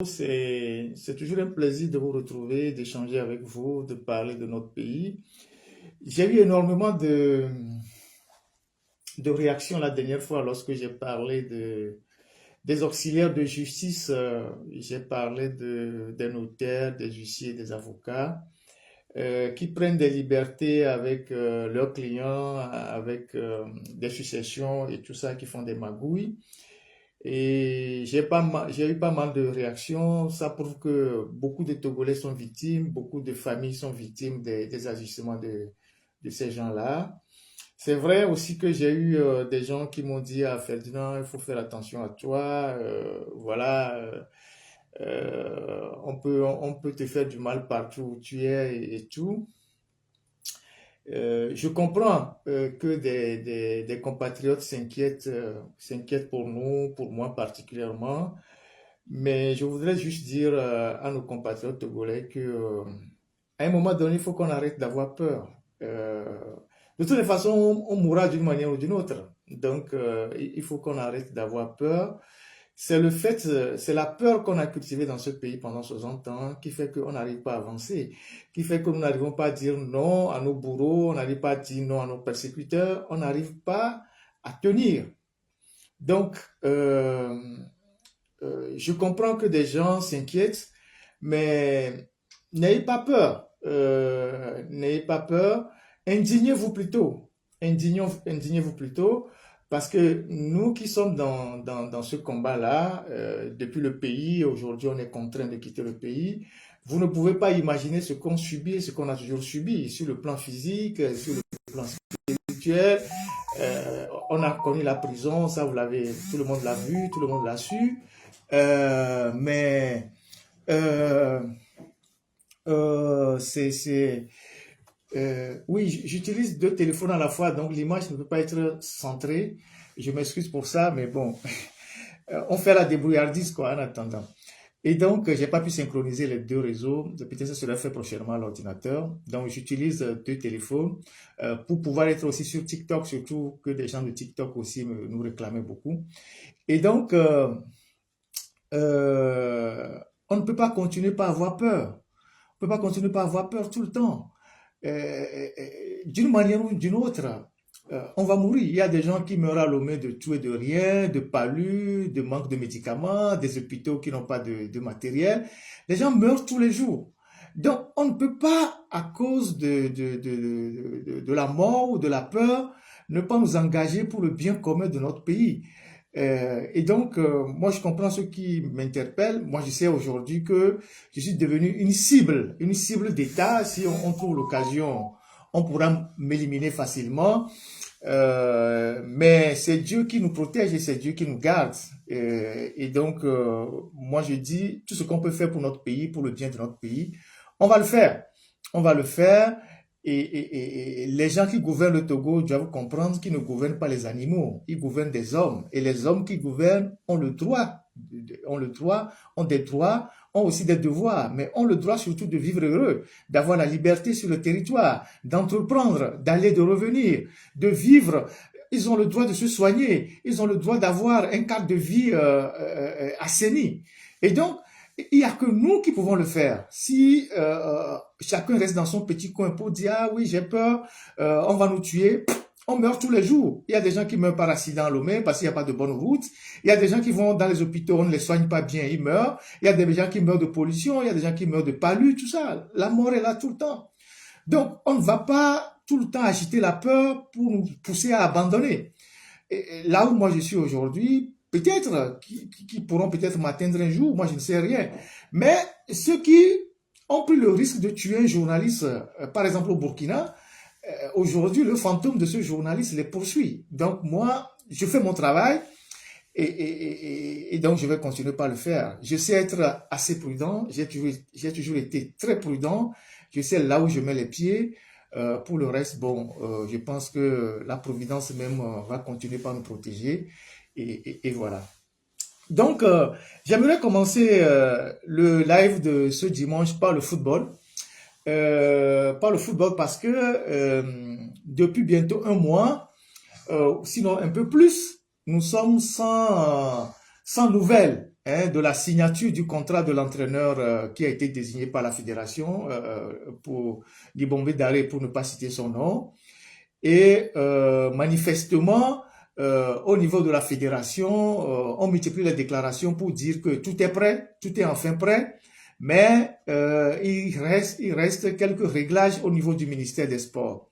C'est toujours un plaisir de vous retrouver, d'échanger avec vous, de parler de notre pays. J'ai eu énormément de réactions la dernière fois lorsque j'ai parlé des auxiliaires de justice. J'ai parlé des notaires, des huissiers, des avocats qui prennent des libertés avec leurs clients, avec des successions et tout ça, qui font des magouilles. Et j'ai eu pas mal de réactions. Ça prouve que beaucoup de Togolais sont victimes, beaucoup de familles sont victimes des agissements de ces gens-là. C'est vrai aussi que j'ai eu des gens qui m'ont dit, ah Ferdinand, il faut faire attention à toi, voilà, on peut te faire du mal partout où tu es et tout. Je comprends que des compatriotes s'inquiètent pour nous, pour moi particulièrement, mais je voudrais juste dire à nos compatriotes togolais que, à un moment donné, il faut qu'on arrête d'avoir peur. Euh, de toutes les façons, on mourra d'une manière ou d'une autre. Donc, il faut qu'on arrête d'avoir peur. C'est la peur qu'on a cultivée dans ce pays pendant 60 ans qui fait qu'on n'arrive pas à avancer, qui fait que nous n'arrivons pas à dire non à nos bourreaux, on n'arrive pas à dire non à nos persécuteurs, on n'arrive pas à tenir. Donc, je comprends que des gens s'inquiètent, mais n'ayez pas peur. N'ayez pas peur. Indignez-vous plutôt. Indignez-vous plutôt. Parce que nous qui sommes dans ce combat-là, depuis le pays, aujourd'hui on est contraint de quitter le pays, vous ne pouvez pas imaginer ce qu'on subit et ce qu'on a toujours subi sur le plan physique, sur le plan spirituel. On a connu la prison, ça vous l'avez, tout le monde l'a vu, tout le monde l'a su. Mais euh, c'est oui, j'utilise deux téléphones à la fois, donc l'image ne peut pas être centrée. Je m'excuse pour ça, mais bon, on fait la débrouillardise quoi en attendant. Et donc, j'ai pas pu synchroniser les deux réseaux. Peut-être que ça sera fait prochainement à l'ordinateur. Donc, j'utilise deux téléphones pour pouvoir être aussi sur TikTok, surtout que des gens de TikTok aussi nous réclamaient beaucoup. Et donc, on ne peut pas continuer par avoir peur. On ne peut pas continuer par avoir peur tout le temps. D'une manière ou d'une autre, on va mourir. Il y a des gens qui meurent à Lomé de tout et de rien, de palud, de manque de médicaments, des hôpitaux qui n'ont pas de matériel. Les gens meurent tous les jours. Donc, on ne peut pas, à cause de la mort ou de la peur, ne pas nous engager pour le bien commun de notre pays. Et donc, moi, je comprends ce qui m'interpelle. Moi, je sais aujourd'hui que je suis devenu une cible d'État. Si on trouve l'occasion, on pourra m'éliminer facilement. Mais c'est Dieu qui nous protège et c'est Dieu qui nous garde. Et donc, moi, je dis, tout ce qu'on peut faire pour notre pays, pour le bien de notre pays, on va le faire. On va le faire. Et les gens qui gouvernent le Togo doivent comprendre qu'ils ne gouvernent pas les animaux, ils gouvernent des hommes. Et les hommes qui gouvernent ont le droit, ont des droits, ont aussi des devoirs, mais ont le droit surtout de vivre heureux, d'avoir la liberté sur le territoire, d'entreprendre, d'aller, de revenir, de vivre. Ils ont le droit de se soigner, ils ont le droit d'avoir un cadre de vie assaini. Et donc, il n'y a que nous qui pouvons le faire. Si chacun reste dans son petit coin pour dire ah oui j'ai peur, on va nous tuer, on meurt tous les jours. Il y a des gens qui meurent par accident à Lomé parce qu'il n'y a pas de bonne route. Il y a des gens qui vont dans les hôpitaux, on ne les soigne pas bien, ils meurent. Il y a des gens qui meurent de pollution, il y a des gens qui meurent de palu, tout ça. La mort est là tout le temps. Donc on ne va pas tout le temps agiter la peur pour nous pousser à abandonner. Et là où moi je suis aujourd'hui, peut-être, qui pourront peut-être m'atteindre un jour, moi je ne sais rien. Mais ceux qui ont pris le risque de tuer un journaliste, par exemple au Burkina, aujourd'hui le fantôme de ce journaliste les poursuit. Donc moi, je fais mon travail et donc je vais continuer par le faire. Je sais être assez prudent, j'ai toujours été très prudent, je sais là où je mets les pieds. Pour le reste, bon, je pense que la Providence même va continuer par nous protéger. Et voilà. Donc, j'aimerais commencer le live de ce dimanche par le football. Par le football parce que depuis bientôt un mois, sinon un peu plus, nous sommes sans nouvelles de la signature du contrat de l'entraîneur qui a été désigné par la fédération pour Libombe Daré, pour ne pas citer son nom. Et manifestement, au niveau de la fédération, on multiplie les déclarations pour dire que tout est prêt, tout est enfin prêt, mais il reste quelques réglages au niveau du ministère des Sports.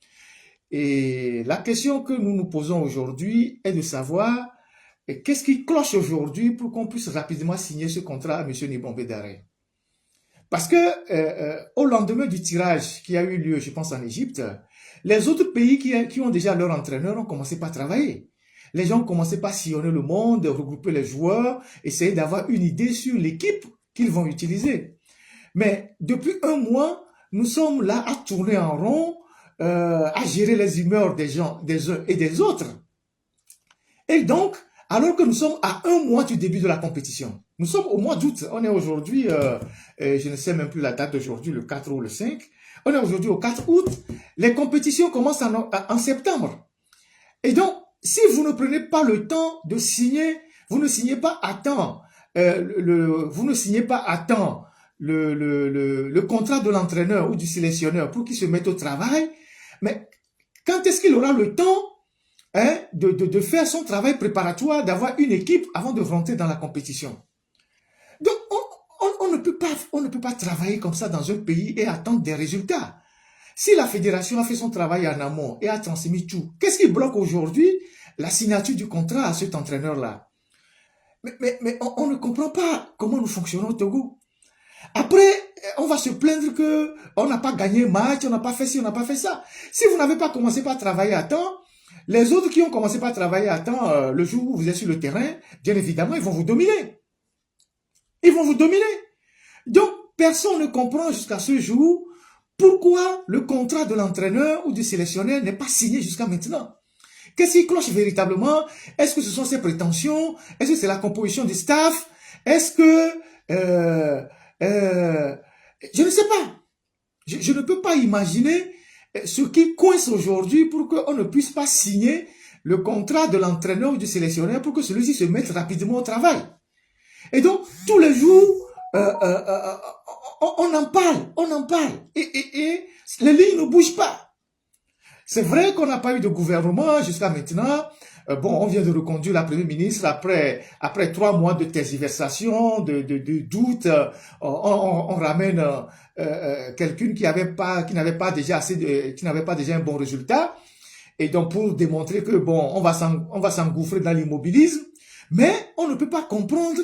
Et la question que nous nous posons aujourd'hui est de savoir qu'est-ce qui cloche aujourd'hui pour qu'on puisse rapidement signer ce contrat à M. Libombe Daré. Parce que au lendemain du tirage qui a eu lieu, je pense en Égypte, les autres pays qui ont déjà leur entraîneur ont commencé par travailler. Les gens ont commencé par sillonner le monde, regrouper les joueurs, essayer d'avoir une idée sur l'équipe qu'ils vont utiliser. Mais depuis un mois, nous sommes là à tourner en rond, à gérer les humeurs des gens, des uns et des autres. Et donc, alors que nous sommes à un mois du début de la compétition, nous sommes au mois d'août, on est aujourd'hui, je ne sais même plus la date d'aujourd'hui, le 4 ou le 5, on est aujourd'hui au 4 août, les compétitions commencent en septembre. Et donc, si vous ne prenez pas le temps de signer, vous ne signez pas à temps, vous ne signez pas à temps le contrat de l'entraîneur ou du sélectionneur pour qu'il se mette au travail, mais quand est-ce qu'il aura le temps de faire son travail préparatoire, d'avoir une équipe avant de rentrer dans la compétition? Donc, on ne peut pas travailler comme ça dans un pays et attendre des résultats. Si la fédération a fait son travail en amont et a transmis tout, qu'est-ce qui bloque aujourd'hui la signature du contrat à cet entraîneur-là? Mais on ne comprend pas comment nous fonctionnons au Togo. Après, on va se plaindre que on n'a pas gagné un match, on n'a pas fait ci, on n'a pas fait ça. Si vous n'avez pas commencé par travailler à temps, les autres qui ont commencé par travailler à temps, le jour où vous êtes sur le terrain, bien évidemment, ils vont vous dominer. Ils vont vous dominer. Donc, personne ne comprend jusqu'à ce jour pourquoi le contrat de l'entraîneur ou du sélectionneur n'est pas signé jusqu'à maintenant. Qu'est-ce qui cloche véritablement? Est-ce que ce sont ses prétentions? Est-ce que c'est la composition du staff? Est-ce que... je ne sais pas. Je ne peux pas imaginer ce qui coince aujourd'hui pour qu'on ne puisse pas signer le contrat de l'entraîneur ou du sélectionneur pour que celui-ci se mette rapidement au travail. Et donc, tous les jours, on en parle. Et les lignes ne bougent pas. C'est vrai qu'on n'a pas eu de gouvernement jusqu'à maintenant. Bon, on vient de reconduire la première ministre après 3 mois de tergiversation, de doute. On ramène quelqu'un qui n'avait pas déjà un bon résultat. Et donc, pour démontrer que bon, on va s'engouffrer dans l'immobilisme. Mais on ne peut pas comprendre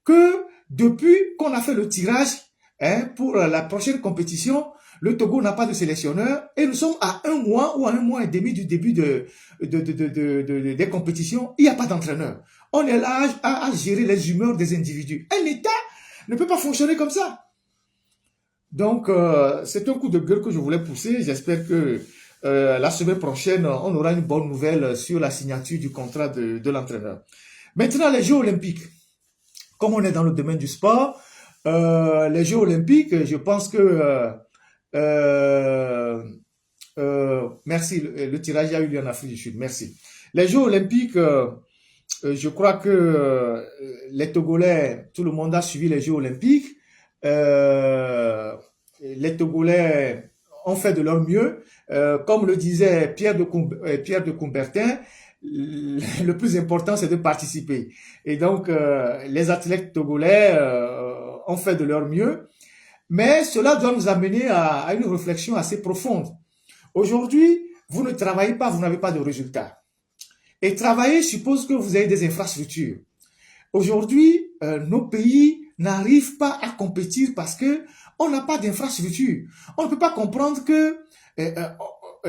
que depuis qu'on a fait le tirage pour la prochaine compétition, le Togo n'a pas de sélectionneur et nous sommes à un mois ou à un mois et demi du début des compétitions. Il n'y a pas d'entraîneur. On est là à gérer les humeurs des individus. Un État ne peut pas fonctionner comme ça. Donc, c'est un coup de gueule que je voulais pousser. J'espère que la semaine prochaine, on aura une bonne nouvelle sur la signature du contrat de l'entraîneur. Maintenant, les Jeux Olympiques. Comme on est dans le domaine du sport, les Jeux Olympiques, je pense que... merci, le tirage a eu lieu en Afrique du Sud, merci. Les Jeux Olympiques, je crois que les Togolais, tout le monde a suivi les Jeux Olympiques. Les Togolais ont fait de leur mieux. Comme le disait Pierre de Coubertin, le plus important, c'est de participer. Et donc, les athlètes togolais ont fait de leur mieux. Mais cela doit nous amener à une réflexion assez profonde. Aujourd'hui, vous ne travaillez pas, vous n'avez pas de résultats. Et travailler suppose que vous avez des infrastructures. Aujourd'hui, nos pays n'arrivent pas à compétir parce que on n'a pas d'infrastructure. On ne peut pas comprendre que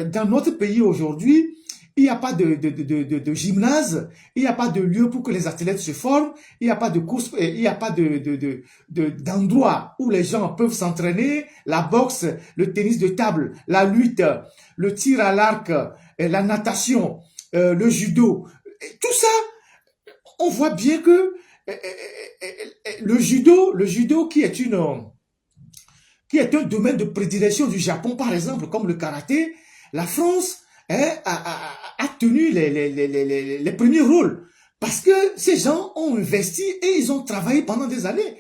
dans notre pays aujourd'hui, il n'y a pas de gymnase, il n'y a pas de lieu pour que les athlètes se forment, il n'y a pas de course, il n'y a pas d'endroit où les gens peuvent s'entraîner, la boxe, le tennis de table, la lutte, le tir à l'arc, la natation, le judo. Tout ça, on voit bien que le judo qui est un domaine de prédilection du Japon, par exemple, comme le karaté, la France a tenu les premiers rôles. Parce que ces gens ont investi et ils ont travaillé pendant des années.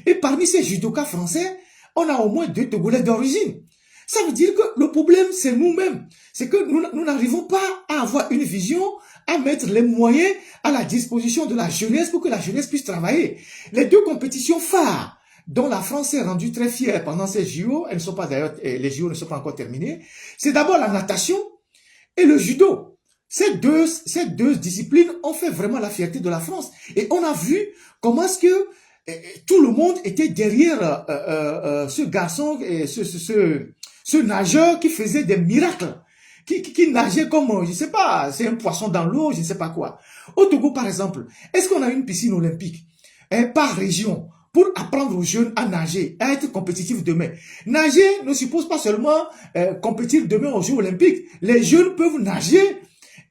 Et parmi ces judokas français, on a au moins 2 Togolais d'origine. Ça veut dire que le problème, c'est nous-mêmes. C'est que nous n'arrivons pas à avoir une vision, à mettre les moyens à la disposition de la jeunesse pour que la jeunesse puisse travailler. Les 2 compétitions phares dont la France s'est rendue très fière pendant ces JO, elles ne sont pas d'ailleurs, les JO ne sont pas encore terminés, c'est d'abord la natation et le judo. Ces deux disciplines ont fait vraiment la fierté de la France. Et on a vu comment est-ce que tout le monde était derrière ce garçon, ce nageur qui faisait des miracles, qui nageait comme, je ne sais pas, c'est un poisson dans l'eau, je ne sais pas quoi. Au Togo, par exemple, est-ce qu'on a une piscine olympique par région pour apprendre aux jeunes à nager, à être compétitifs demain? Nager ne suppose pas seulement compétir demain aux Jeux olympiques. Les jeunes peuvent nager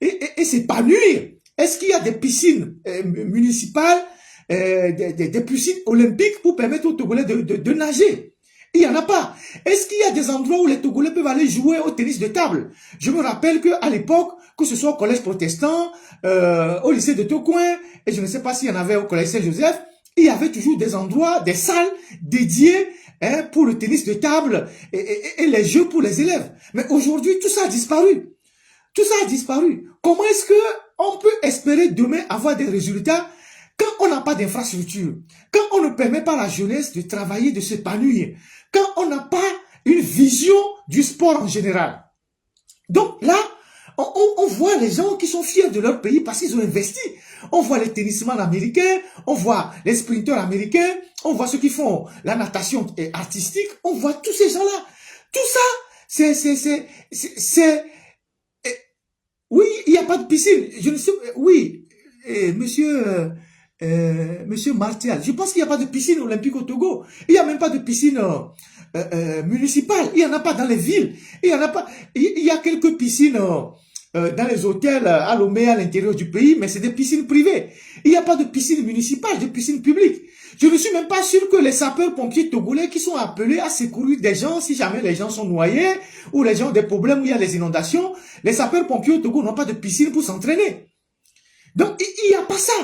et s'épanouir. Est-ce qu'il y a des piscines municipales, des piscines olympiques pour permettre aux Togolais de nager? Il n'y en a pas. Est-ce qu'il y a des endroits où les Togolais peuvent aller jouer au tennis de table? Je me rappelle qu'à l'époque, que ce soit au collège protestant, au lycée de Tocoin, et je ne sais pas s'il y en avait au collège Saint-Joseph, il y avait toujours des endroits, des salles dédiées pour le tennis de table et les jeux pour les élèves. Mais aujourd'hui, tout ça a disparu. Tout ça a disparu. Comment est-ce que on peut espérer demain avoir des résultats quand on n'a pas d'infrastructure, quand on ne permet pas à la jeunesse de travailler, de s'épanouir, quand on n'a pas une vision du sport en général? Donc là, on voit les gens qui sont fiers de leur pays parce qu'ils ont investi. On voit les tennisman américains, on voit les sprinteurs américains, on voit ceux qui font la natation artistique, on voit tous ces gens-là. Tout ça, oui, il n'y a pas de piscine. Je ne sais, oui, monsieur Martial, je pense qu'il n'y a pas de piscine olympique au Togo. Il n'y a même pas de piscine municipale. Il n'y en a pas dans les villes. Il y en a pas. Il y a quelques piscines dans les hôtels à Lomé, à l'intérieur du pays, mais c'est des piscines privées. Il n'y a pas de piscine municipale, de piscine publique. Je ne suis même pas sûr que les sapeurs-pompiers togolais qui sont appelés à secourir des gens, si jamais les gens sont noyés, ou les gens ont des problèmes où il y a les inondations, les sapeurs-pompiers au Togo n'ont pas de piscine pour s'entraîner. Donc, il n'y a pas ça.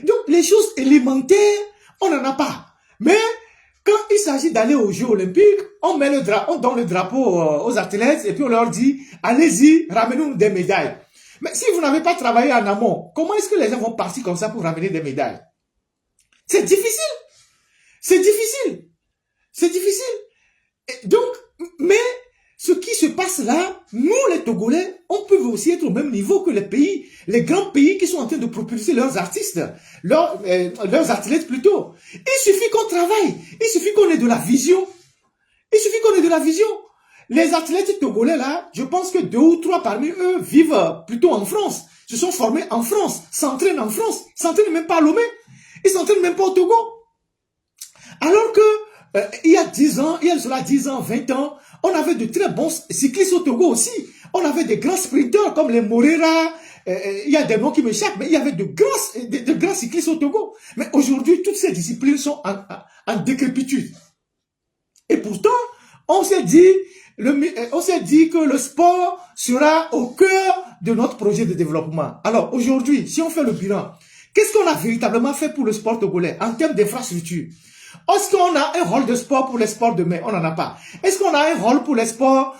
Donc, les choses élémentaires, on n'en a pas. Mais, quand il s'agit d'aller aux Jeux Olympiques, on donne le drapeau aux athlètes et puis on leur dit, allez-y, ramenez-nous des médailles. Mais si vous n'avez pas travaillé en amont, comment est-ce que les gens vont partir comme ça pour ramener des médailles? C'est difficile. C'est difficile. C'est difficile. Et donc, mais ce qui se passe là, nous les Togolais, on peut aussi être au même niveau que les pays, les grands pays qui sont en train de propulser leurs artistes, leurs athlètes plutôt. Il suffit qu'on travaille, il suffit qu'on ait de la vision. Il suffit qu'on ait de la vision. Les athlètes togolais là, je pense que 2 ou 3 parmi eux vivent plutôt en France, se sont formés en France, s'entraînent en France, s'entraînent même pas à Lomé, ils s'entraînent même pas au Togo. Alors que il y a 10 ans, il y a cela 10 ans, 20 ans, on avait de très bons cyclistes au Togo aussi. On avait des grands sprinteurs comme les Morera, il y a des noms qui m'échappent, mais il y avait de grands cyclistes au Togo. Mais aujourd'hui, toutes ces disciplines sont en décrépitude. Et pourtant, on s'est dit que le sport sera au cœur de notre projet de développement. Alors aujourd'hui, si on fait le bilan, qu'est-ce qu'on a véritablement fait pour le sport togolais en termes d'infrastructure? Est-ce qu'on a un rôle de sport pour les sports de main? On n'en a pas. Est-ce qu'on a un rôle pour les sports,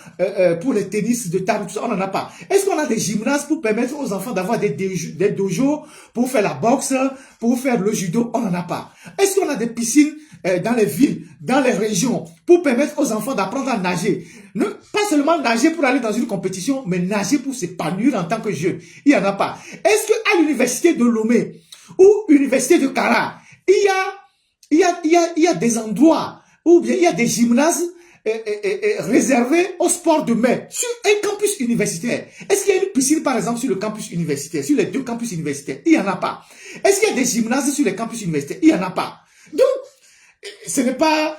pour les tennis de table? On n'en a pas. Est-ce qu'on a des gymnases pour permettre aux enfants d'avoir des dojos pour faire la boxe, pour faire le judo? On n'en a pas. Est-ce qu'on a des piscines dans les villes, dans les régions, pour permettre aux enfants d'apprendre à nager? Pas seulement nager pour aller dans une compétition, mais nager pour s'épanouir en tant que jeune. Il n'y en a pas. Est-ce qu'à l'université de Lomé ou l'université de Kara, il y a des endroits ou bien il y a des gymnases réservés au sport de main sur un campus universitaire? Est-ce qu'il y a une piscine par exemple sur le campus universitaire, sur les 2 campus universitaires? Il n'y en a pas. Est-ce qu'il y a des gymnases sur les campus universitaires? Il n'y en a pas. Donc, ce n'est pas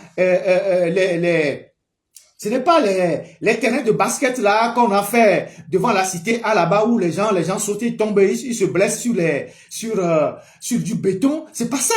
les terrains de basket là qu'on a fait devant la cité à là-bas où les gens sautent, tombent, ils se blessent sur du béton. C'est pas ça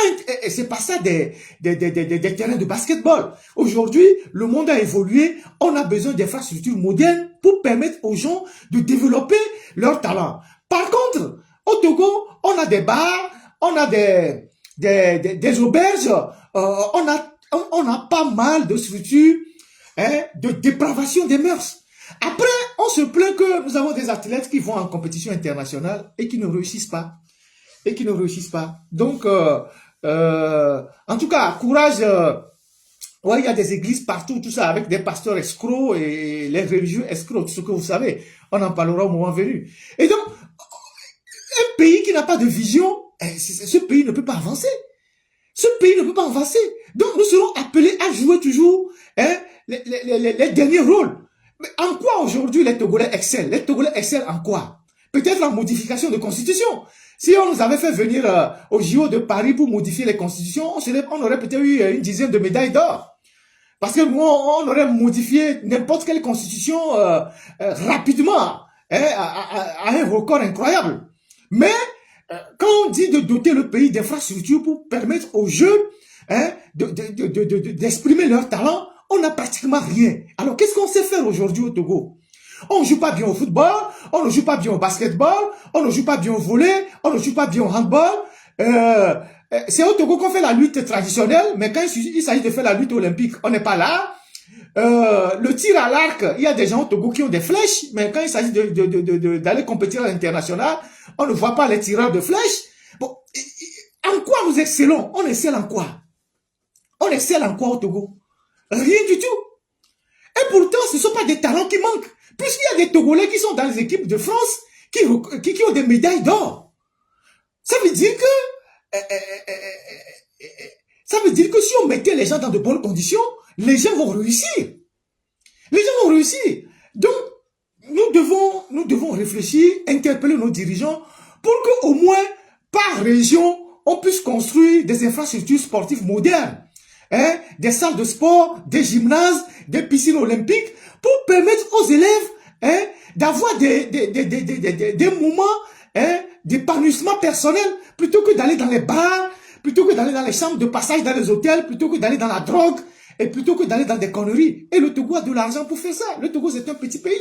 des terrains de basketball. Aujourd'hui, le monde a évolué. On a besoin d'infrastructures modernes pour permettre aux gens de développer leur talent. Par contre, Au Togo, on a des bars, on a des auberges, on a pas mal de structures, hein, de dépravation des mœurs. Après, on se plaint que nous avons des athlètes qui vont en compétition internationale et qui ne réussissent pas. Donc, en tout cas, courage. Ouais, il y a des églises partout, tout ça, avec des pasteurs escrocs et les religieux escrocs, tout ce que vous savez. On en parlera au moment venu. Et donc, un pays qui n'a pas de vision, ce pays ne peut pas avancer. Ce pays ne peut pas avancer. Donc, nous serons appelés à jouer toujours, hein, les derniers rôles. Mais en quoi aujourd'hui les Togolais excellent? Les Togolais excellent en quoi? Peut-être en modification de constitution. Si on nous avait fait venir au JO de Paris pour modifier les constitutions, on aurait peut-être eu une dizaine de médailles d'or. Parce que nous, on aurait modifié n'importe quelle constitution rapidement, hein, à un record incroyable. Mais quand on dit de doter le pays d'infrastructures pour permettre aux jeunes, hein, d'exprimer leur talent, on n'a pratiquement rien. Alors, qu'est-ce qu'on sait faire aujourd'hui au Togo? On ne joue pas bien au football, on ne joue pas bien au basketball, on ne joue pas bien au volley, on ne joue pas bien au handball. C'est au Togo qu'on fait la lutte traditionnelle, mais quand il s'agit de faire la lutte olympique, on n'est pas là. Le tir à l'arc, il y a des gens au Togo qui ont des flèches, mais quand il s'agit d'aller compétir à l'international, on ne voit pas les tireurs de flèches. Bon, en quoi nous excellons? On excelle en quoi? On excelle en quoi au Togo? Rien du tout. Et pourtant, ce ne sont pas des talents qui manquent. Puisqu'il y a des Togolais qui sont dans les équipes de France, qui ont des médailles d'or. Ça veut dire que si on mettait les gens dans de bonnes conditions, les gens vont réussir. Les gens vont réussir. Donc, nous devons réfléchir, interpeller nos dirigeants pour qu'au moins, par région, on puisse construire des infrastructures sportives modernes. Hein, des salles de sport, des gymnases, des piscines olympiques, pour permettre aux élèves, hein, d'avoir des moments, hein, d'épanouissement personnel, plutôt que d'aller dans les bars, plutôt que d'aller dans les chambres de passage, dans les hôtels, plutôt que d'aller dans la drogue, et plutôt que d'aller dans des conneries. Et le Togo a de l'argent pour faire ça. Le Togo, c'est un petit pays.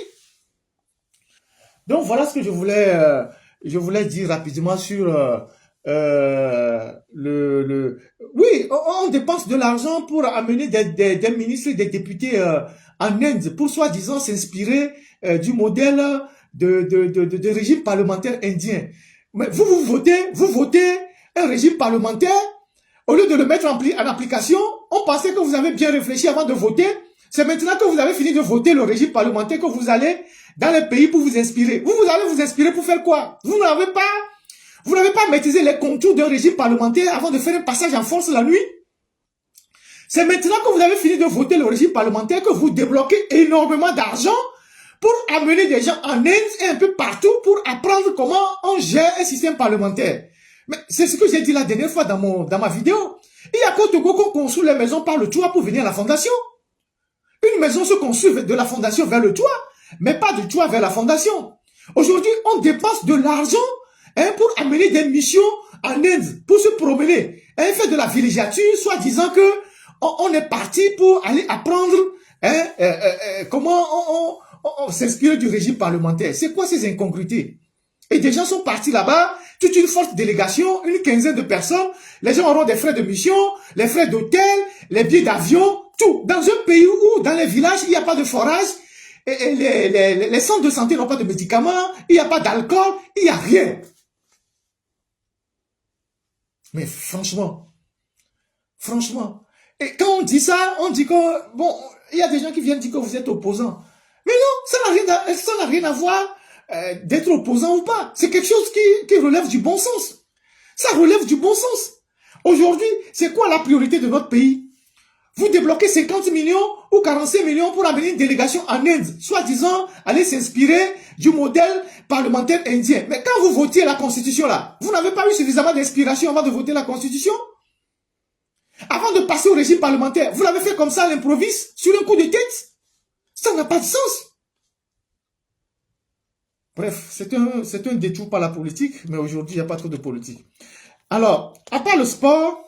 Donc, voilà ce que je voulais dire rapidement sur... oui, on dépense de l'argent pour amener des ministres et des députés en Inde pour soi-disant s'inspirer du modèle de régime parlementaire indien. Mais vous votez un régime parlementaire, au lieu de le mettre en application, on pensait que vous avez bien réfléchi avant de voter. C'est maintenant que vous avez fini de voter le régime parlementaire que vous allez dans les pays pour vous inspirer. Vous allez vous inspirer pour faire quoi? Vous n'avez pas maîtrisé les contours d'un régime parlementaire avant de faire un passage en force la nuit. C'est maintenant que vous avez fini de voter le régime parlementaire que vous débloquez énormément d'argent pour amener des gens en Inde et un peu partout pour apprendre comment on gère un système parlementaire. Mais c'est ce que j'ai dit la dernière fois dans ma vidéo. Il y a qu'au Togo qu'on construit les maisons par le toit pour venir à la fondation. Une maison se construit de la fondation vers le toit, mais pas du toit vers la fondation. Aujourd'hui, on dépense de l'argent, hein, pour amener des missions en Inde, pour se promener, hein, faire de la villégiature, soit disant que on est parti pour aller apprendre, hein, comment on s'inspire du régime parlementaire. C'est quoi ces incongruités? Et des gens sont partis là-bas, toute une forte délégation, une quinzaine de personnes. Les gens auront des frais de mission, les frais d'hôtel, les billets d'avion, tout. Dans un pays où, dans les villages, il n'y a pas de forage, et les centres de santé n'ont pas de médicaments, il n'y a pas d'alcool, il n'y a rien. Mais franchement, et quand on dit ça, on dit que, bon, il y a des gens qui viennent dire que vous êtes opposant. Mais non, ça n'a rien à voir d'être opposant ou pas. C'est quelque chose qui relève du bon sens. Ça relève du bon sens. Aujourd'hui, c'est quoi la priorité de notre pays? Vous débloquez 50 millions ou 45 millions pour amener une délégation en Inde, soi-disant aller s'inspirer du modèle parlementaire indien. Mais quand vous votiez la Constitution là, vous n'avez pas eu suffisamment d'inspiration avant de voter la Constitution? Avant de passer au régime parlementaire, vous l'avez fait comme ça à l'improviste, sur un coup de tête? Ça n'a pas de sens. Bref, c'est un détour par la politique, mais aujourd'hui, il n'y a pas trop de politique. Alors, à part le sport,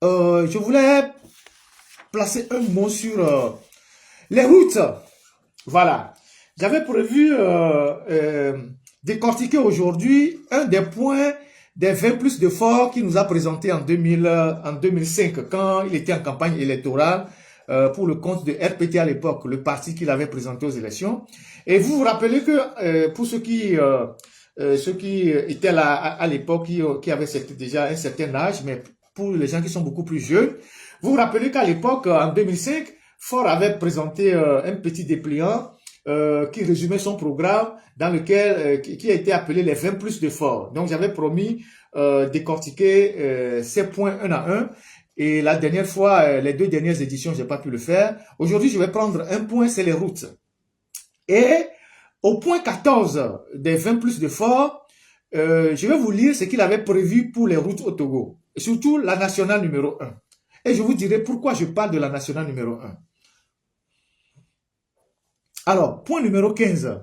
je voulais placer un mot sur les routes. Voilà. J'avais prévu décortiquer aujourd'hui un des points des 20 plus de fort qu'il nous a présenté en 2005, quand il était en campagne électorale pour le compte de RPT à l'époque, le parti qu'il avait présenté aux élections. Et vous vous rappelez que pour ceux qui étaient là à l'époque, qui avaient déjà un certain âge, mais pour les gens qui sont beaucoup plus jeunes, vous vous rappelez qu'à l'époque, en 2005, Faure avait présenté un petit dépliant qui résumait son programme dans lequel qui a été appelé les 20 plus de Faure. Donc j'avais promis décortiquer ces points un à un. Et la dernière fois, les 2 dernières éditions, j'ai pas pu le faire. Aujourd'hui, je vais prendre un point, c'est les routes. Et au point 14 des 20 plus de Faure, je vais vous lire ce qu'il avait prévu pour les routes au Togo. Et surtout la nationale numéro 1. Et je vous dirai pourquoi je parle de la nationale numéro 1. Alors, point numéro 15.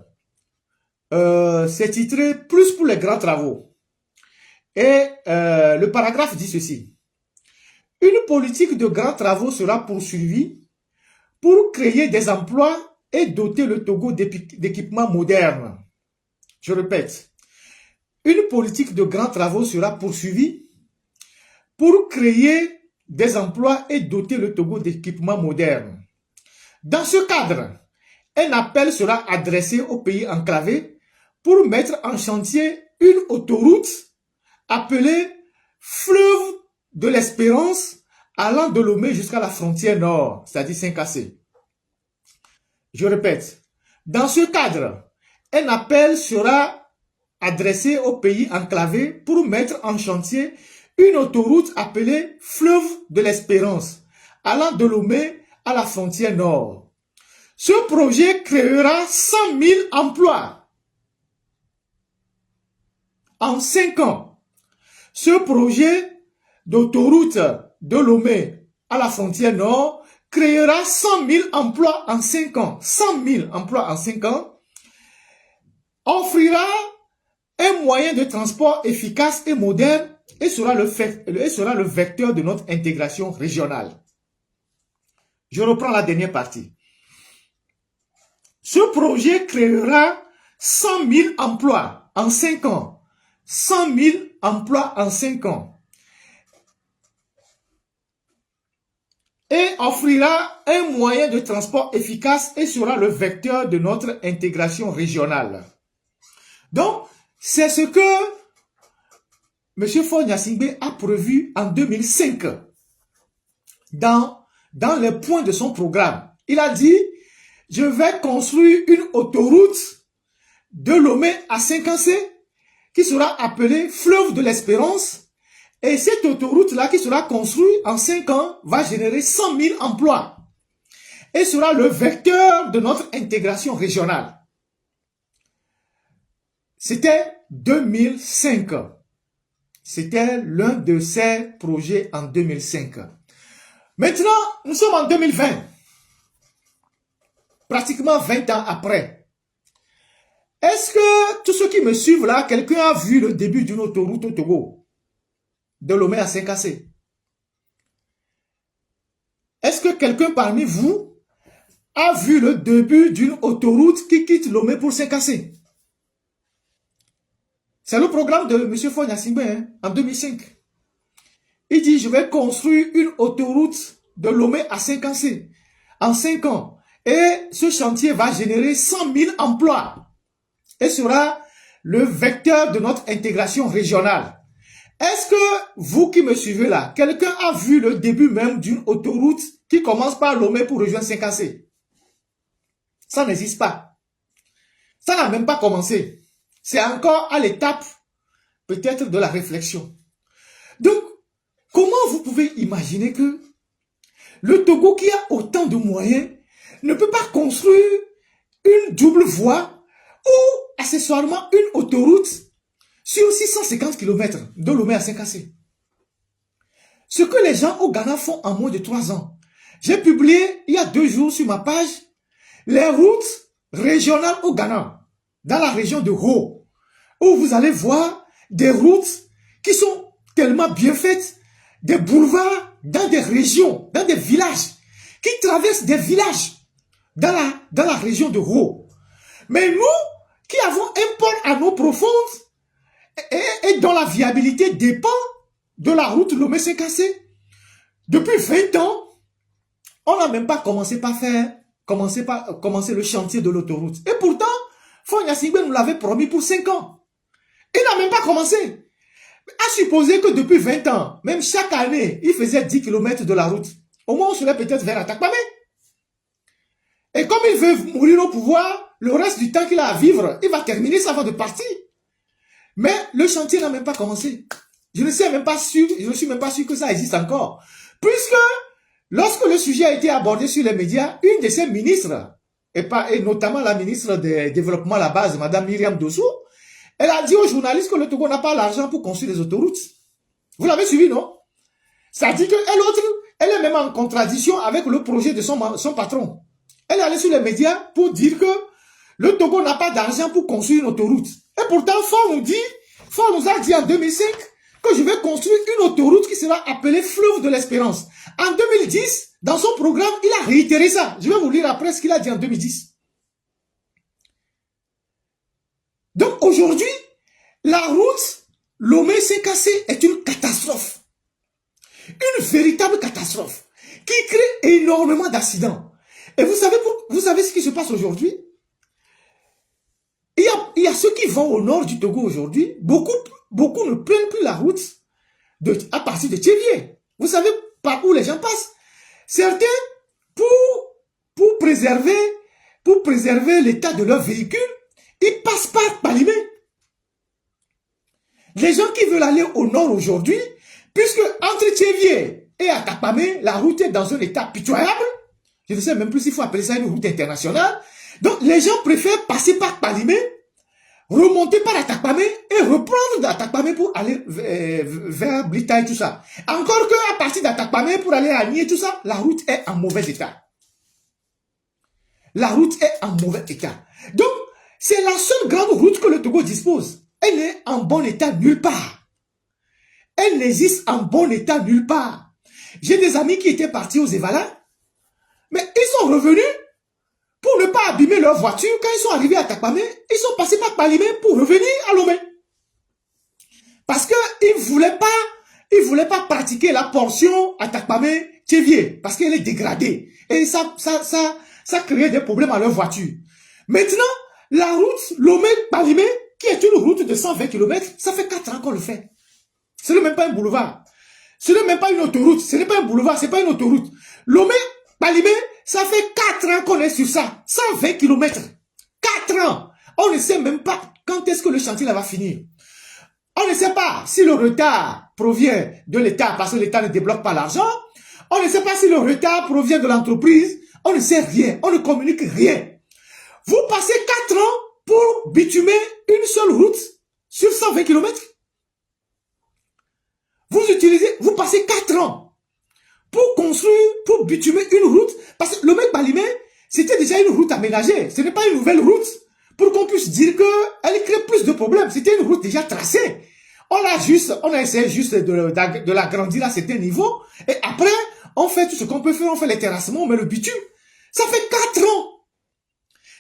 C'est titré « Plus pour les grands travaux ». Et le paragraphe dit ceci. Une politique de grands travaux sera poursuivie pour créer des emplois et doter le Togo d'équipements modernes. Je répète. Une politique de grands travaux sera poursuivie pour créer des emplois et doter le Togo d'équipements modernes. Dans ce cadre, un appel sera adressé aux pays enclavés pour mettre en chantier une autoroute appelée Fleuve de l'Espérance allant de Lomé jusqu'à la frontière nord, c'est-à-dire Saint-Cassé. Je répète, dans ce cadre, un appel sera adressé aux pays enclavés pour mettre en chantier une autoroute appelée Fleuve de l'Espérance allant de Lomé à la frontière nord. Ce projet créera 100 000 emplois en 5 ans. Ce projet d'autoroute de Lomé à la frontière nord créera 100 000 emplois en 5 ans. 100 000 emplois en 5 ans. Offrira un moyen de transport efficace et moderne et sera le vecteur de notre intégration régionale. Je reprends la dernière partie. Ce projet créera 100 000 emplois en 5 ans. 100 000 emplois en 5 ans. Et offrira un moyen de transport efficace et sera le vecteur de notre intégration régionale. Donc, c'est ce que M. Faure Gnassingbé a prévu en 2005 dans les points de son programme. Il a dit, je vais construire une autoroute de Lomé à Saint-Cassé qui sera appelée Fleuve de l'Espérance. Et cette autoroute-là qui sera construite en 5 ans va générer 100 000 emplois et sera le vecteur de notre intégration régionale. C'était 2005. C'était l'un de ces projets en 2005. Maintenant, nous sommes en 2020. Pratiquement 20 ans après. Est-ce que tous ceux qui me suivent là, quelqu'un a vu le début d'une autoroute au Togo? De Lomé à Saint-Cassé. Est-ce que quelqu'un parmi vous a vu le début d'une autoroute qui quitte Lomé pour Saint-Cassé? C'est le programme de M. Faure Gnassingbé en 2005. Il dit, je vais construire une autoroute de Lomé à Saint-Cassé en 5 ans. Et ce chantier va générer 100 000 emplois et sera le vecteur de notre intégration régionale. Est-ce que vous qui me suivez là, quelqu'un a vu le début même d'une autoroute qui commence par Lomé pour rejoindre Saint-Cassé? Ça n'existe pas. Ça n'a même pas commencé. C'est encore à l'étape peut-être de la réflexion. Donc, comment vous pouvez imaginer que le Togo qui a autant de moyens ne peut pas construire une double voie ou accessoirement une autoroute sur 650 km de Lomé à Saint-Cassé? Ce que les gens au Ghana font en moins de 3 ans. J'ai publié il y a 2 jours sur ma page les routes régionales au Ghana, dans la région de Ho, où vous allez voir des routes qui sont tellement bien faites, des boulevards dans des régions, dans des villages, qui traversent des villages dans la région de Ho. Mais nous, qui avons un port à eau profonde et dont la viabilité dépend de la route Lomé-Sékassé. Depuis 20 ans, on n'a même pas commencé le chantier de l'autoroute. Et pourtant, Fonya Singbe nous l'avait promis pour 5 ans. Il n'a même pas commencé. À supposer que depuis 20 ans, même chaque année, il faisait 10 km de la route. Au moins, on serait peut-être vers Atakpamé. Et comme il veut mourir au pouvoir, le reste du temps qu'il a à vivre, il va terminer ça avant de partir. Mais le chantier n'a même pas commencé. Je ne suis même pas sûr que ça existe encore. Puisque, lorsque le sujet a été abordé sur les médias, une de ses ministres, et notamment la ministre du Développement à la base, Madame Myriam Dossou, elle a dit aux journalistes que le Togo n'a pas l'argent pour construire des autoroutes. Vous l'avez suivi, non? Ça dit elle est même en contradiction avec le projet de son patron. Elle est allée sur les médias pour dire que le Togo n'a pas d'argent pour construire une autoroute. Et pourtant, Ford nous a dit en 2005 que je vais construire une autoroute qui sera appelée Fleuve de l'Espérance. En 2010, dans son programme, il a réitéré ça. Je vais vous lire après ce qu'il a dit en 2010. Donc aujourd'hui, la route Lomé-Sékassé est une catastrophe. Une véritable catastrophe qui crée énormément d'accidents. Et vous savez ce qui se passe aujourd'hui? Il y a ceux qui vont au nord du Togo aujourd'hui. Beaucoup ne prennent plus la route à partir de Tchévier. Vous savez par où les gens passent? Certains, pour préserver l'état de leur véhicule, ils passent par Palimé. Les gens qui veulent aller au nord aujourd'hui, puisque entre Tchévier et Atakpamé, la route est dans un état pitoyable. Je ne sais même plus s'il faut appeler ça une route internationale. Donc, les gens préfèrent passer par Palimé, remonter par Atakpamé et reprendre d'Atakpamé pour aller vers Blita et tout ça. Encore qu'à partir d'Atakpamé pour aller à Nié et tout ça, la route est en mauvais état. La route est en mauvais état. Donc, c'est la seule grande route que le Togo dispose. Elle est en bon état nulle part. Elle n'existe en bon état nulle part. J'ai des amis qui étaient partis aux Evala, mais ils sont revenus pour ne pas abîmer leur voiture. Quand ils sont arrivés à Atakpamé, ils sont passés par Palimé pour revenir à Lomé. Parce qu'ils ne voulaient pas pratiquer la portion Atakpamé-Tchévier, parce qu'elle est dégradée. Et ça créait des problèmes à leur voiture. Maintenant, la route Lomé-Palimé, qui est une route de 120 km, ça fait 4 ans qu'on le fait. Ce n'est même pas un boulevard. Ce n'est même pas une autoroute. Ce n'est pas un boulevard, ce n'est pas une autoroute. Lomé-Palimé, ça fait 4 ans qu'on est sur ça. 120 km. 4 ans. On ne sait même pas quand est-ce que le chantier là va finir. On ne sait pas si le retard provient de l'État parce que l'État ne débloque pas l'argent. On ne sait pas si le retard provient de l'entreprise. On ne sait rien. On ne communique rien. Vous passez 4 ans pour bitumer une seule route sur 120 km. Vous passez 4 ans pour construire, pour bitumer une route. Parce que le mec Palimé, c'était déjà une route aménagée. Ce n'est pas une nouvelle route. Pour qu'on puisse dire qu'elle crée plus de problèmes. C'était une route déjà tracée. On a essayé juste de l'agrandir à certains niveaux. Et après, on fait tout ce qu'on peut faire. On fait les terrassements, on met le bitume. Ça fait 4 ans.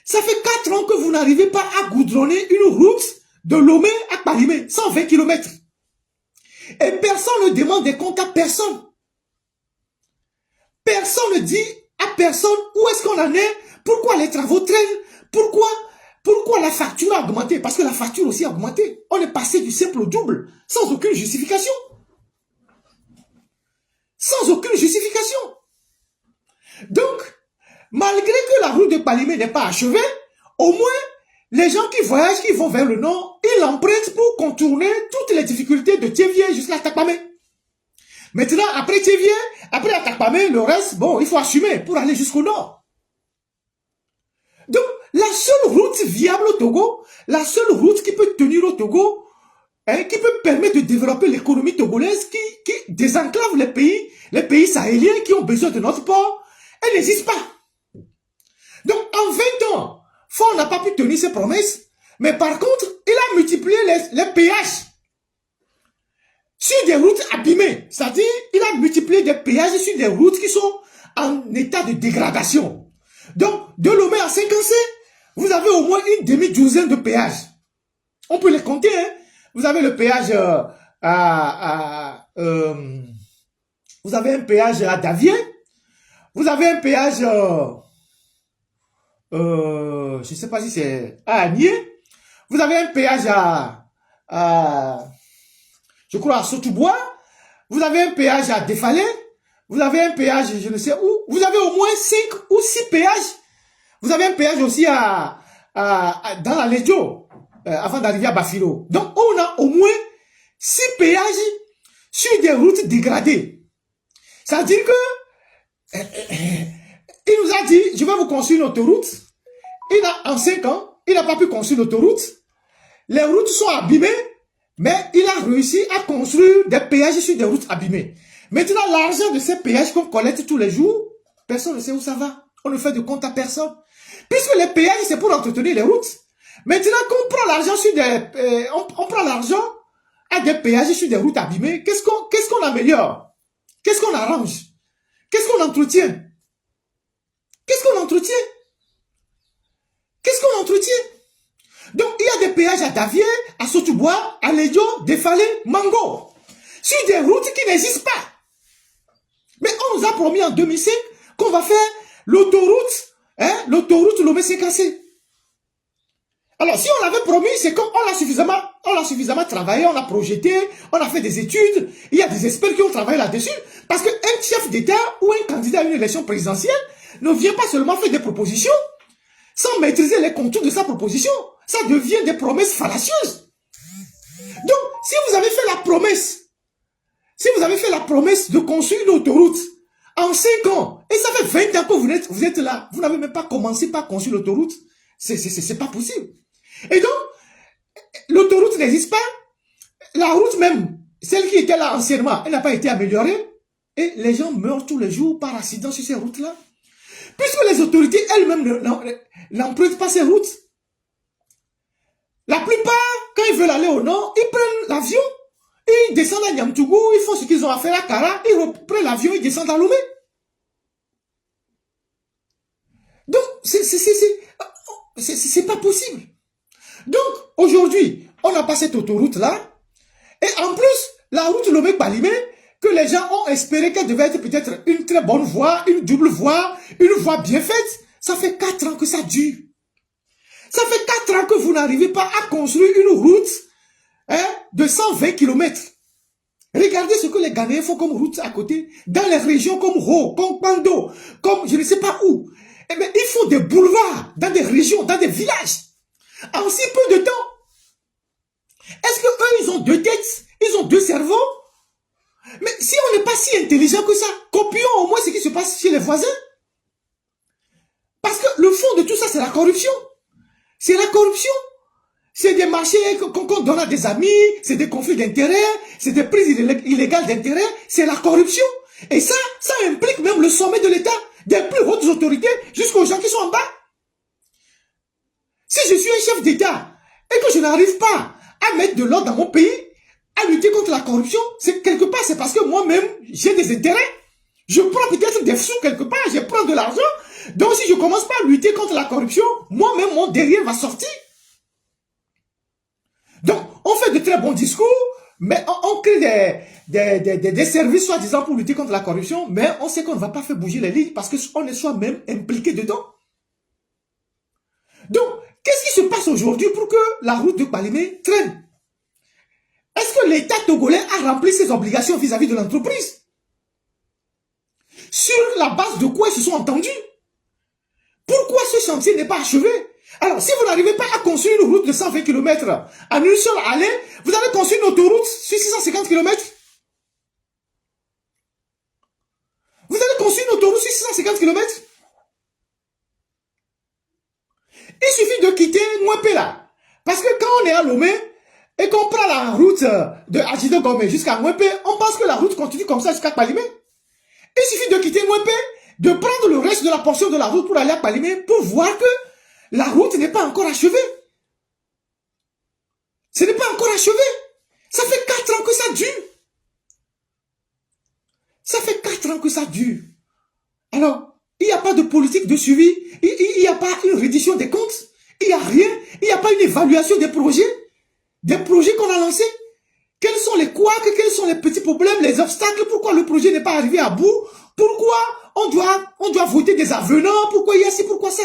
Ça fait 4 ans que vous n'arrivez pas à goudronner une route de Lomé à Palimé. 120 km. Et personne ne demande des comptes à personne. Personne ne dit à personne où est-ce qu'on en est, pourquoi les travaux traînent, pourquoi la facture a augmenté. Parce que la facture aussi a augmenté. On est passé du simple au double, sans aucune justification. Sans aucune justification. Donc, malgré que la route de Palimé n'est pas achevée, au moins, les gens qui voyagent, qui vont vers le nord, ils l'empruntent pour contourner toutes les difficultés de Tchévier jusqu'à Atakpamé. Maintenant, après Tchévier, après Atakpamé, le reste, bon, il faut assumer pour aller jusqu'au nord. Donc, la seule route viable au Togo, la seule route qui peut tenir au Togo, qui peut permettre de développer l'économie togolaise, qui désenclave les pays sahéliens qui ont besoin de notre port, elle n'existe pas. Donc, en 20 ans, Ford n'a pas pu tenir ses promesses, mais par contre, il a multiplié les péages sur des routes abîmées. C'est-à-dire, il a multiplié des péages sur des routes qui sont en état de dégradation. Donc, de Lomé à Sékassé, vous avez au moins une demi-douzaine de péages. On peut les compter, hein. Vous avez le péage vous avez un péage à Davier, vous avez un péage, je ne sais pas si c'est à Agnier, vous avez un péage je crois, à Sotoubois, vous avez un péage à Défalé, vous avez un péage, je ne sais où, vous avez au moins 5 ou 6 péages. Vous avez un péage aussi dans la Lédio, avant d'arriver à Bafilo. Donc, on a au moins 6 péages sur des routes dégradées. Ça veut dire que il nous a dit, je vais vous construire une autoroute. En 5 ans, il n'a pas pu construire l'autoroute. Les routes sont abîmées, mais il a réussi à construire des péages sur des routes abîmées. Maintenant, l'argent de ces péages qu'on collecte tous les jours, personne ne sait où ça va. On ne fait de compte à personne. Puisque les péages, c'est pour entretenir les routes. Maintenant, quand on prend l'argent sur des... on prend l'argent à des péages sur des routes abîmées, qu'est-ce qu'on améliore? Qu'est-ce qu'on arrange? Qu'est-ce qu'on entretient? Qu'est-ce qu'on entretient? Qu'est-ce qu'on entretient? Donc, il y a des péages à Davier, à Sotoubois, à Lédio, Défalé, Mango, sur des routes qui n'existent pas. Mais on nous a promis en 2005 qu'on va faire l'autoroute, hein, l'autoroute Lomé-Sécassé. Alors, si on l'avait promis, c'est qu'on l'a suffisamment travaillé, on l'a projeté, on a fait des études, il y a des experts qui ont travaillé là-dessus, parce qu'un chef d'État ou un candidat à une élection présidentielle ne vient pas seulement faire des propositions, sans maîtriser les contours de sa proposition. Ça devient des promesses fallacieuses. Donc, si vous avez fait la promesse de construire une autoroute en 5 ans, et ça fait 20 ans que vous êtes là, vous n'avez même pas commencé par construire l'autoroute, c'est pas possible. Et donc, l'autoroute n'existe pas, la route même, celle qui était là anciennement, elle n'a pas été améliorée, et les gens meurent tous les jours par accident sur ces routes-là. Puisque les autorités elles-mêmes n'empruntent pas ces routes. La plupart, quand ils veulent aller au nord, ils prennent l'avion, ils descendent à Niamtougou, ils font ce qu'ils ont à faire à Kara, ils reprennent l'avion, ils descendent à Lomé. Donc, c'est pas possible. Donc, aujourd'hui, on n'a pas cette autoroute-là, et en plus, la route Lomé-Balimé, que les gens ont espéré qu'elle devait être peut-être une très bonne voie, une double voie, une voie bien faite, ça fait 4 ans que ça dure. Ça fait 4 ans que vous n'arrivez pas à construire une route de 120 km. Regardez ce que les Ghanéens font comme route à côté, dans les régions comme Ho, comme Pando, comme je ne sais pas où. Eh bien, ils font des boulevards dans des régions, dans des villages, en si peu de temps. Est-ce qu'eux, ils ont 2 têtes, ils ont 2 cerveaux? Mais si on n'est pas si intelligent que ça, copions au moins ce qui se passe chez les voisins. Parce que le fond de tout ça, c'est la corruption. C'est la corruption. C'est des marchés qu'on donne à des amis, c'est des conflits d'intérêts, c'est des prises illégales d'intérêts, c'est la corruption. Et ça implique même le sommet de l'État, des plus hautes autorités jusqu'aux gens qui sont en bas. Si je suis un chef d'État et que je n'arrive pas à mettre de l'ordre dans mon pays, à lutter contre la corruption, c'est quelque part, c'est parce que moi-même, j'ai des intérêts. Je prends peut-être des sous quelque part, je prends de l'argent. Donc si je commence pas à lutter contre la corruption, moi-même, mon derrière va sortir. Donc, on fait de très bons discours, mais on crée des services soi-disant pour lutter contre la corruption, mais on sait qu'on ne va pas faire bouger les lignes parce qu'on est soi-même impliqué dedans. Donc, qu'est-ce qui se passe aujourd'hui pour que la route de Balimé traîne? Est-ce que l'État togolais a rempli ses obligations vis-à-vis de l'entreprise? Sur la base de quoi ils se sont entendus? Pourquoi ce chantier n'est pas achevé? Alors, si vous n'arrivez pas à construire une route de 120 km en une seule allée, vous allez construire une autoroute sur 650 km. Vous allez construire une autoroute sur 650 km. Il suffit de quitter Mwepé là. Parce que quand on est à Lomé et qu'on prend la route de Adjido Gomé jusqu'à Mwepé, on pense que la route continue comme ça jusqu'à Palimé. Il suffit de quitter Mwepé, de prendre le reste de la portion de la route pour aller à Palimé pour voir que la route n'est pas encore achevée. Ce n'est pas encore achevé. Ça fait 4 ans que ça dure. Ça fait 4 ans que ça dure. Alors, il n'y a pas de politique de suivi. Il n'y a pas une reddition des comptes. Il n'y a rien. Il n'y a pas une évaluation des projets qu'on a lancés. Quels sont les couacs, quels sont les petits problèmes, les obstacles, pourquoi le projet n'est pas arrivé à bout, pourquoi on doit voter des avenants, pourquoi il y a ci, pourquoi ça.